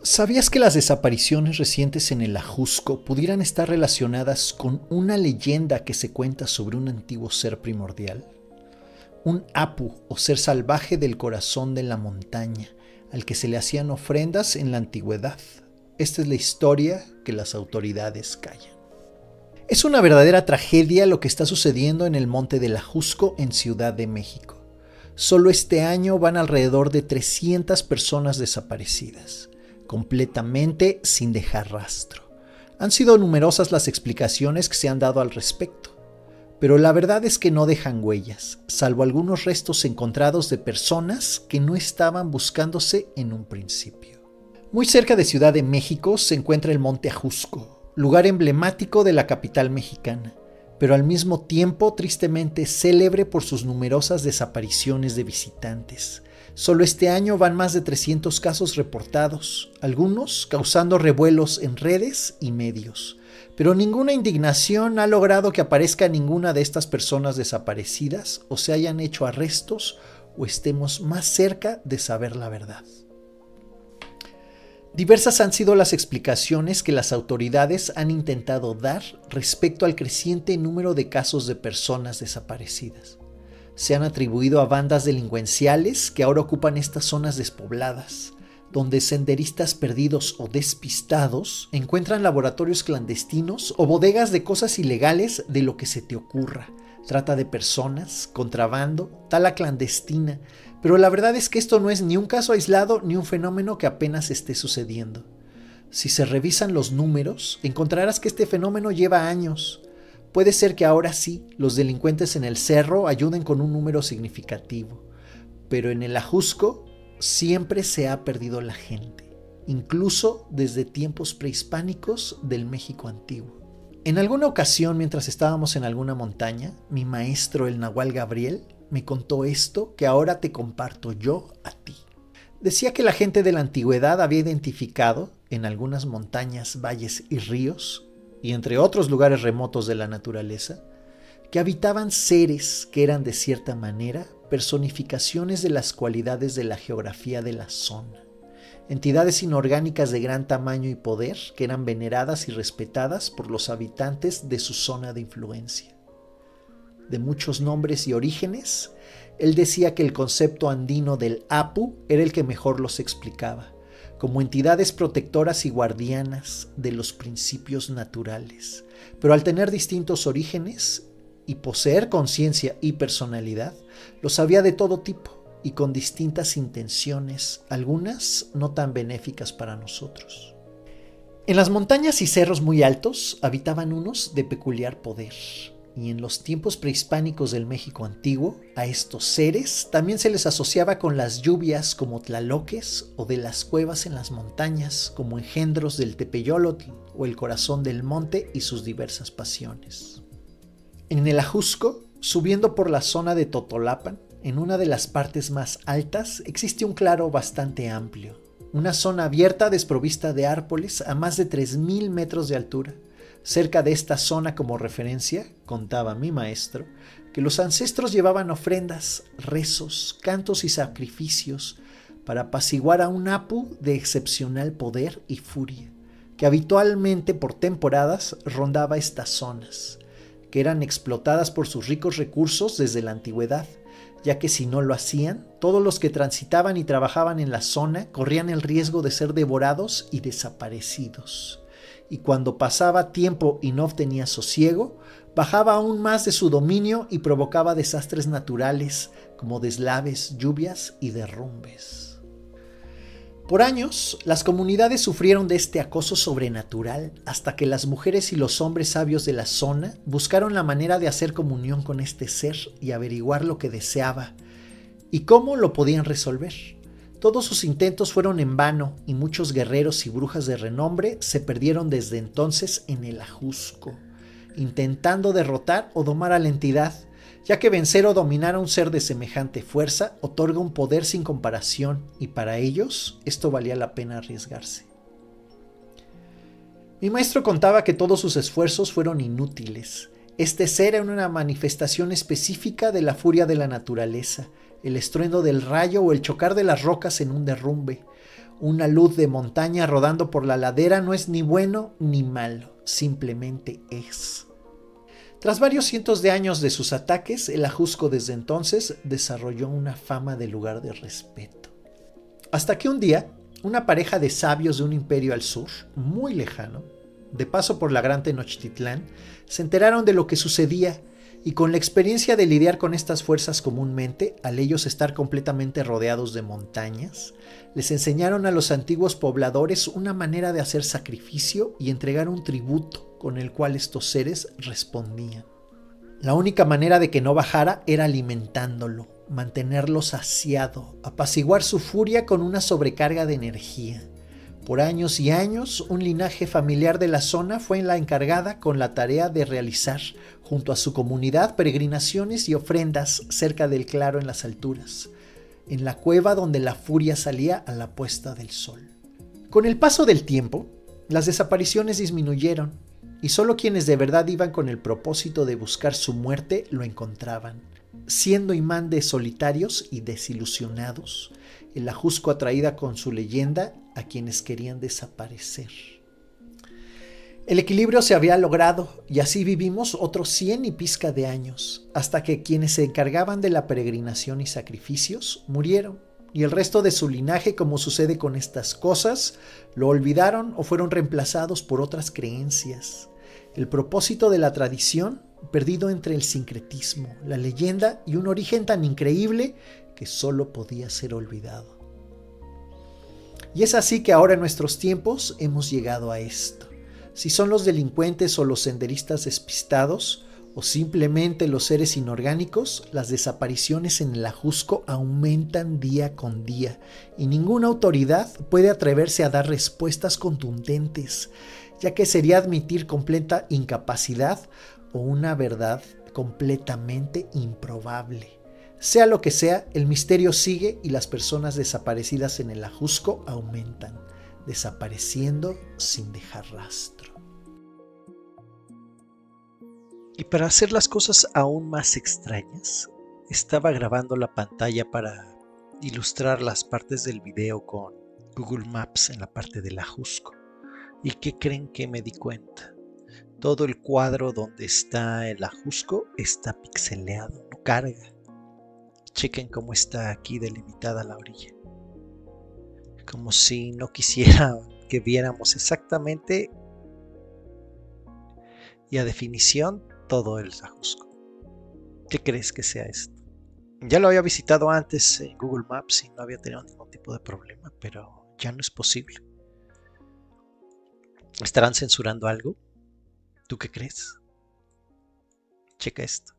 ¿Sabías que las desapariciones recientes en el Ajusco pudieran estar relacionadas con una leyenda que se cuenta sobre un antiguo ser primordial? Un apu o ser salvaje del corazón de la montaña, al que se le hacían ofrendas en la antigüedad. Esta es la historia que las autoridades callan. Es una verdadera tragedia lo que está sucediendo en el Monte del Ajusco en Ciudad de México. Solo este año van alrededor de 300 personas desaparecidas, completamente sin dejar rastro. Han sido numerosas las explicaciones que se han dado al respecto, pero la verdad es que no dejan huellas, salvo algunos restos encontrados de personas que no estaban buscándose en un principio. Muy cerca de Ciudad de México se encuentra el Monte Ajusco, lugar emblemático de la capital mexicana, pero al mismo tiempo tristemente célebre por sus numerosas desapariciones de visitantes. Solo este año van más de 300 casos reportados, algunos causando revuelos en redes y medios. Pero ninguna indignación ha logrado que aparezca ninguna de estas personas desaparecidas o se hayan hecho arrestos o estemos más cerca de saber la verdad. Diversas han sido las explicaciones que las autoridades han intentado dar respecto al creciente número de casos de personas desaparecidas. Se han atribuido a bandas delincuenciales que ahora ocupan estas zonas despobladas, donde senderistas perdidos o despistados encuentran laboratorios clandestinos o bodegas de cosas ilegales de lo que se te ocurra. Trata de personas, contrabando, tala clandestina, pero la verdad es que esto no es ni un caso aislado ni un fenómeno que apenas esté sucediendo. Si se revisan los números, encontrarás que este fenómeno lleva años. Puede ser que ahora sí, los delincuentes en el cerro ayuden con un número significativo, pero en el Ajusco siempre se ha perdido la gente, incluso desde tiempos prehispánicos del México antiguo. En alguna ocasión, mientras estábamos en alguna montaña, mi maestro, el Nahual Gabriel, me contó esto que ahora te comparto yo a ti. Decía que la gente de la antigüedad había identificado en algunas montañas, valles y ríos, y entre otros lugares remotos de la naturaleza, que habitaban seres que eran de cierta manera personificaciones de las cualidades de la geografía de la zona, entidades inorgánicas de gran tamaño y poder que eran veneradas y respetadas por los habitantes de su zona de influencia. De muchos nombres y orígenes, él decía que el concepto andino del apu era el que mejor los explicaba, como entidades protectoras y guardianas de los principios naturales, pero al tener distintos orígenes y poseer conciencia y personalidad, los había de todo tipo y con distintas intenciones, algunas no tan benéficas para nosotros. En las montañas y cerros muy altos habitaban unos de peculiar poder, y en los tiempos prehispánicos del México antiguo, a estos seres también se les asociaba con las lluvias como tlaloques o de las cuevas en las montañas como engendros del Tepeyolotl o el corazón del monte y sus diversas pasiones. En el Ajusco, subiendo por la zona de Totolapan, en una de las partes más altas, existe un claro bastante amplio, una zona abierta desprovista de árboles a más de 3,000 metros de altura. Cerca de esta zona, como referencia, contaba mi maestro, que los ancestros llevaban ofrendas, rezos, cantos y sacrificios para apaciguar a un apu de excepcional poder y furia, que habitualmente por temporadas rondaba estas zonas, que eran explotadas por sus ricos recursos desde la antigüedad, ya que si no lo hacían, todos los que transitaban y trabajaban en la zona corrían el riesgo de ser devorados y desaparecidos. Y cuando pasaba tiempo y no obtenía sosiego, bajaba aún más de su dominio y provocaba desastres naturales como deslaves, lluvias y derrumbes. Por años, las comunidades sufrieron de este acoso sobrenatural hasta que las mujeres y los hombres sabios de la zona buscaron la manera de hacer comunión con este ser y averiguar lo que deseaba y cómo lo podían resolver. Todos sus intentos fueron en vano y muchos guerreros y brujas de renombre se perdieron desde entonces en el Ajusco, intentando derrotar o domar a la entidad, ya que vencer o dominar a un ser de semejante fuerza otorga un poder sin comparación y para ellos esto valía la pena arriesgarse. Mi maestro contaba que todos sus esfuerzos fueron inútiles. Este ser era una manifestación específica de la furia de la naturaleza, el estruendo del rayo o el chocar de las rocas en un derrumbe, Una luz de montaña rodando por la ladera no es ni bueno ni malo, simplemente es. Tras varios cientos de años de sus ataques, el Ajusco desde entonces desarrolló una fama de lugar de respeto. Hasta que un día, una pareja de sabios de un imperio al sur, muy lejano, de paso por la gran Tenochtitlán, se enteraron de lo que sucedía y con la experiencia de lidiar con estas fuerzas comúnmente, al ellos estar completamente rodeados de montañas, les enseñaron a los antiguos pobladores una manera de hacer sacrificio y entregar un tributo con el cual estos seres respondían. La única manera de que no bajara era alimentándolo, mantenerlo saciado, apaciguar su furia con una sobrecarga de energía. Por años y años, un linaje familiar de la zona fue la encargada con la tarea de realizar, junto a su comunidad, peregrinaciones y ofrendas cerca del claro en las alturas, en la cueva donde la furia salía a la puesta del sol. Con el paso del tiempo, las desapariciones disminuyeron, y solo quienes de verdad iban con el propósito de buscar su muerte lo encontraban, siendo imán de solitarios y desilusionados, el Ajusco atraída con su leyenda a quienes querían desaparecer. El equilibrio se había logrado y así vivimos otros 100 y pizca de años, hasta que quienes se encargaban de la peregrinación y sacrificios murieron, y el resto de su linaje, como sucede con estas cosas, lo olvidaron o fueron reemplazados por otras creencias. El propósito de la tradición perdido entre el sincretismo, la leyenda y un origen tan increíble que solo podía ser olvidado. Y es así que ahora en nuestros tiempos hemos llegado a esto. Si son los delincuentes o los senderistas despistados, o simplemente los seres inorgánicos, las desapariciones en el Ajusco aumentan día con día, y ninguna autoridad puede atreverse a dar respuestas contundentes, ya que sería admitir completa incapacidad o una verdad completamente improbable. Sea lo que sea, el misterio sigue y las personas desaparecidas en el Ajusco aumentan, desapareciendo sin dejar rastro. Y para hacer las cosas aún más extrañas, estaba grabando la pantalla para ilustrar las partes del video con Google Maps en la parte del Ajusco. ¿Y qué creen que me di cuenta? Todo el cuadro donde está el Ajusco está pixeleado, no carga. Chequen cómo está aquí delimitada la orilla. Como si no quisiera que viéramos exactamente y a definición todo el Ajusco. ¿Qué crees que sea esto? Ya lo había visitado antes en Google Maps y no había tenido ningún tipo de problema, pero ya no es posible. ¿Estarán censurando algo? ¿Tú qué crees? Checa esto.